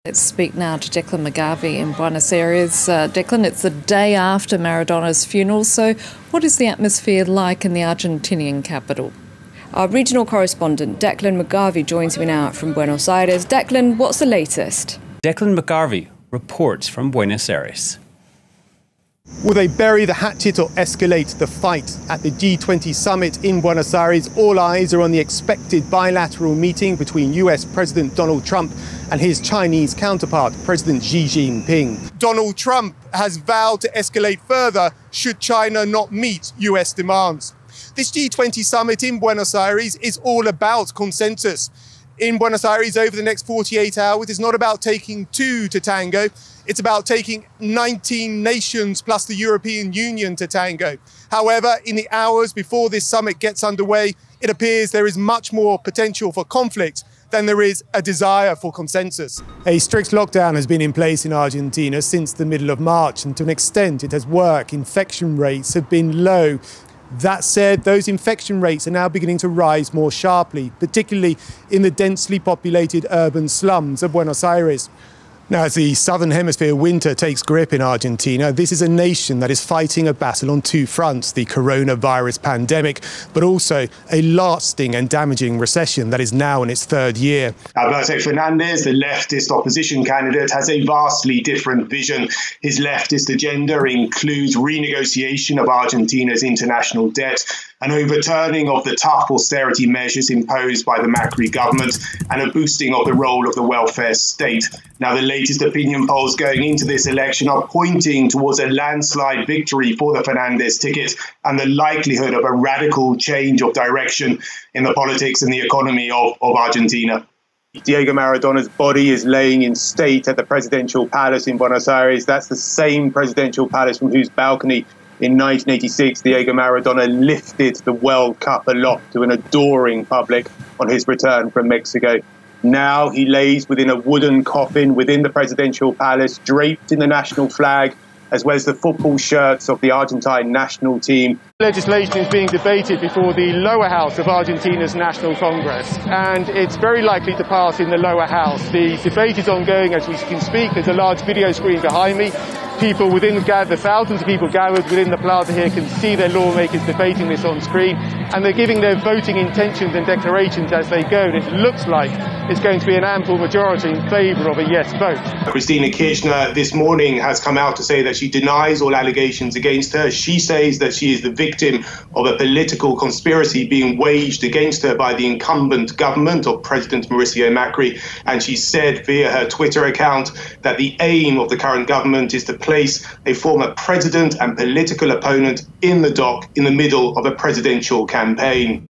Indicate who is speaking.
Speaker 1: Let's speak now to Declan McGarvey in Buenos Aires. Declan, it's the day after Maradona's funeral, so what is the atmosphere like in the Argentinian capital?
Speaker 2: Our regional correspondent Declan McGarvey joins me now from Buenos Aires. Declan, what's the latest?
Speaker 3: Declan McGarvey reports from Buenos Aires.
Speaker 4: Will they bury the hatchet or escalate the fight? At the G20 summit in Buenos Aires, all eyes are on the expected bilateral meeting between US President Donald Trump and his Chinese counterpart, President Xi Jinping. Donald Trump has vowed to escalate further should China not meet US demands. This G20 summit in Buenos Aires is all about consensus. In Buenos Aires over the next 48 hours, it's not about taking two to tango. It's about taking 19 nations plus the European Union to tango. However, in the hours before this summit gets underway, it appears there is much more potential for conflict than there is a desire for consensus. A strict lockdown has been in place in Argentina since the middle of March, and to an extent it has worked. Infection rates have been low. That said, those infection rates are now beginning to rise more sharply, particularly in the densely populated urban slums of Buenos Aires. Now, as the Southern Hemisphere winter takes grip in Argentina, this is a nation that is fighting a battle on two fronts, the coronavirus pandemic, but also a lasting and damaging recession that is now in its third year.
Speaker 5: Alberto Fernandez, the leftist opposition candidate, has a vastly different vision. His leftist agenda includes renegotiation of Argentina's international debt, an overturning of the tough austerity measures imposed by the Macri government, and a boosting of the role of the welfare state. Now, the latest opinion polls going into this election are pointing towards a landslide victory for the Fernandez ticket and the likelihood of a radical change of direction in the politics and the economy of Argentina. Diego Maradona's body is laying in state at the presidential palace in Buenos Aires. That's the same presidential palace from whose balcony in 1986, Diego Maradona lifted the World Cup aloft to an adoring public on his return from Mexico. Now he lays within a wooden coffin within the presidential palace, draped in the national flag, as well as the football shirts of the Argentine national team.
Speaker 4: Legislation is being debated before the lower house of Argentina's National Congress, and it's very likely to pass in the lower house. The debate is ongoing as we can speak. There's a large video screen behind me. People the thousands of people gathered within the plaza here can see their lawmakers debating this on screen, and they're giving their voting intentions and declarations as they go, and it looks like it's going to be an ample majority in favour of a yes vote.
Speaker 5: Christina Kirchner this morning has come out to say that she denies all allegations against her. She says that she is the victim of a political conspiracy being waged against her by the incumbent government of President Mauricio Macri, and she said via her Twitter account that the aim of the current government is to place a former president and political opponent in the dock in the middle of a presidential campaign.